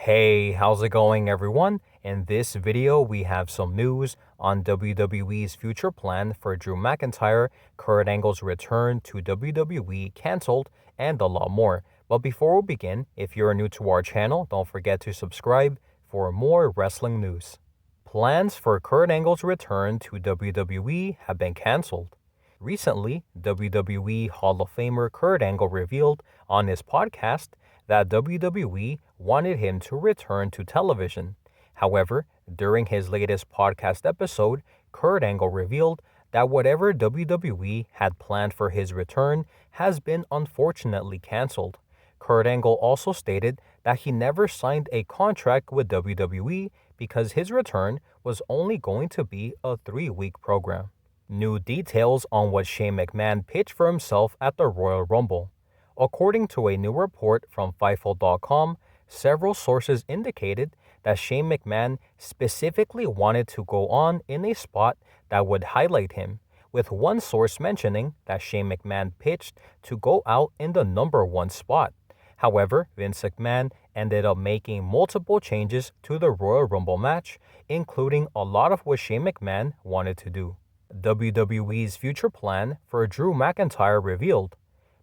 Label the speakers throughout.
Speaker 1: Hey, how's it going everyone? In this video, we have some news on WWE's future plan for Drew McIntyre, Kurt Angle's return to WWE canceled, and a lot more. But before we begin, if you're new to our channel, don't forget to subscribe for more wrestling news. Plans for Kurt Angle's return to WWE have been canceled. Recently, WWE Hall of Famer Kurt Angle revealed on his podcast that WWE wanted him to return to television. However, during his latest podcast episode, Kurt Angle revealed that whatever WWE had planned for his return has been unfortunately canceled. Kurt Angle also stated that he never signed a contract with WWE because his return was only going to be a 3-week program. New details on what Shane McMahon pitched for himself at the Royal Rumble. According to a new report from Fightful.com, several sources indicated that Shane McMahon specifically wanted to go on in a spot that would highlight him, with one source mentioning that Shane McMahon pitched to go out in the number 1 spot. However, Vince McMahon ended up making multiple changes to the Royal Rumble match, including a lot of what Shane McMahon wanted to do. WWE's future plan for Drew McIntyre revealed.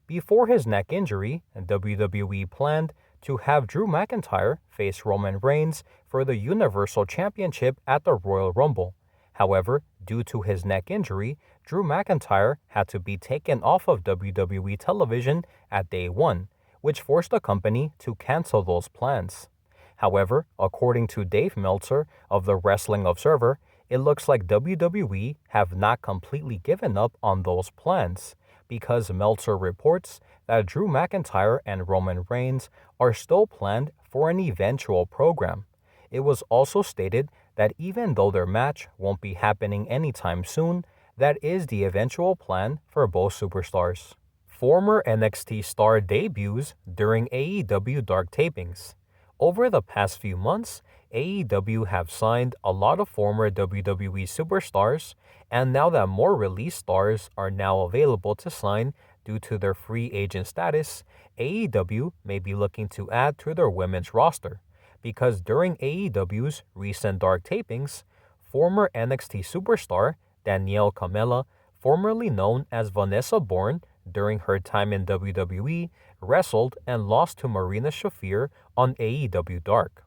Speaker 1: Before his neck injury, WWE planned to have Drew McIntyre face Roman Reigns for the Universal Championship at the Royal Rumble. However, due to his neck injury, Drew McIntyre had to be taken off of WWE television at day 1, which forced the company to cancel those plans. However, according to Dave Meltzer of the Wrestling Observer, it looks like WWE have not completely given up on those plans, because Meltzer reports that Drew McIntyre and Roman Reigns are still planned for an eventual program. It was also stated that even though their match won't be happening anytime soon, that is the eventual plan for both superstars. Former NXT star debuts during AEW Dark tapings. Over the past few months, AEW have signed a lot of former WWE superstars, and now that more release stars are now available to sign due to their free agent status, AEW may be looking to add to their women's roster, because during AEW's recent Dark tapings, former NXT superstar Danielle Camella, formerly known as Vanessa Bourne, during her time in WWE, wrestled and lost to Marina Shafir on AEW Dark.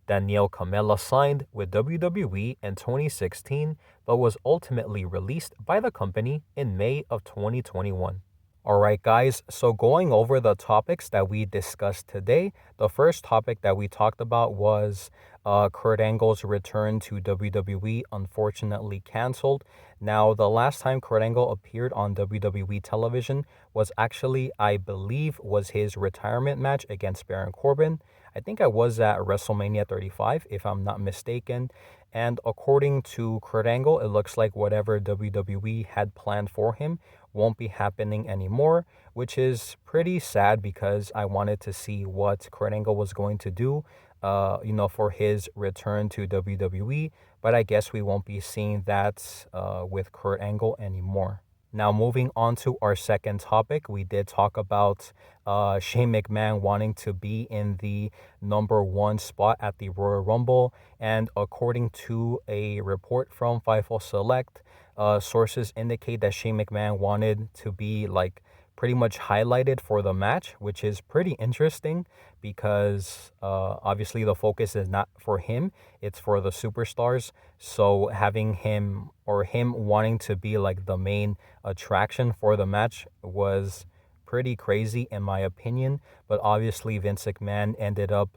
Speaker 1: Danielle Camella signed with WWE in 2016 but was ultimately released by the company in May of 2021. Alright guys, so going over the topics that we discussed today, the first topic that we talked about was Kurt Angle's return to WWE, unfortunately canceled. Now, the last time Kurt Angle appeared on WWE television was actually, I believe, was his retirement match against Baron Corbin. I think I was at WrestleMania 35, if I'm not mistaken. And according to Kurt Angle, it looks like whatever WWE had planned for him won't be happening anymore, which is pretty sad because I wanted to see what Kurt Angle was going to do, for his return to WWE. But I guess we won't be seeing that with Kurt Angle anymore. Now, moving on to our second topic, we did talk about Shane McMahon wanting to be in the number 1 spot at the Royal Rumble. And according to a report from Fightful Select, sources indicate that Shane McMahon wanted to be pretty much highlighted for the match, which is pretty interesting because obviously the focus is not for him, it's for the superstars. So having him wanting to be the main attraction for the match was pretty crazy in my opinion, but obviously Vince McMahon ended up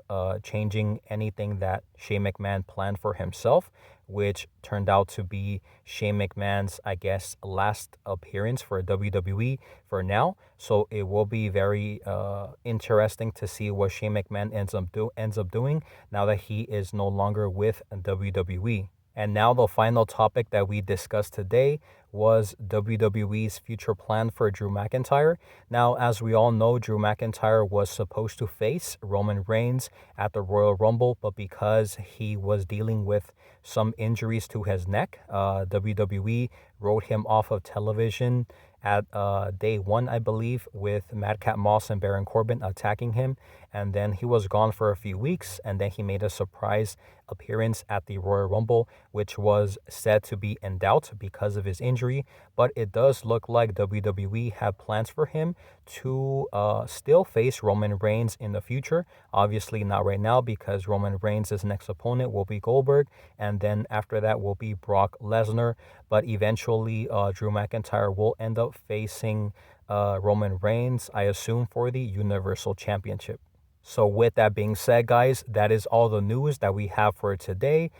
Speaker 1: changing anything that Shane McMahon planned for himself, which turned out to be Shane McMahon's, I guess, last appearance for WWE for now. So it will be very interesting to see what Shane McMahon ends up doing now that he is no longer with WWE. And now the final topic that we discussed today was WWE's future plan for Drew McIntyre. Now, as we all know, Drew McIntyre was supposed to face Roman Reigns at the Royal Rumble, but because he was dealing with some injuries to his neck, WWE wrote him off of television at day one, I believe, with Madcap Moss and Baron Corbin attacking him. And then he was gone for a few weeks, and then he made a surprise appearance at the Royal Rumble, which was said to be in doubt because of his injury. But it does look like WWE have plans for him to still face Roman Reigns in the future. Obviously, not right now because Roman Reigns' next opponent will be Goldberg, and then after that will be Brock Lesnar. But eventually, Drew McIntyre will end up facing Roman Reigns, I assume, for the Universal Championship. So with that being said, guys, that is all the news that we have for today.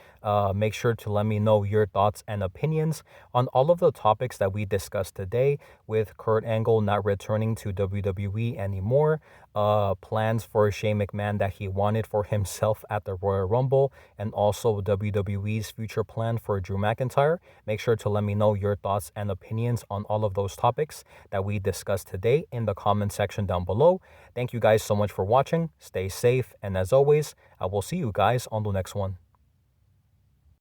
Speaker 1: Make sure to let me know your thoughts and opinions on all of the topics that we discussed today, with Kurt Angle not returning to WWE anymore, plans for Shane McMahon that he wanted for himself at the Royal Rumble, and also WWE's future plan for Drew McIntyre. Make sure to let me know your thoughts and opinions on all of those topics that we discussed today in the comment section down below. Thank you guys so much for watching. Stay safe, and as always, I will see you guys on the next one.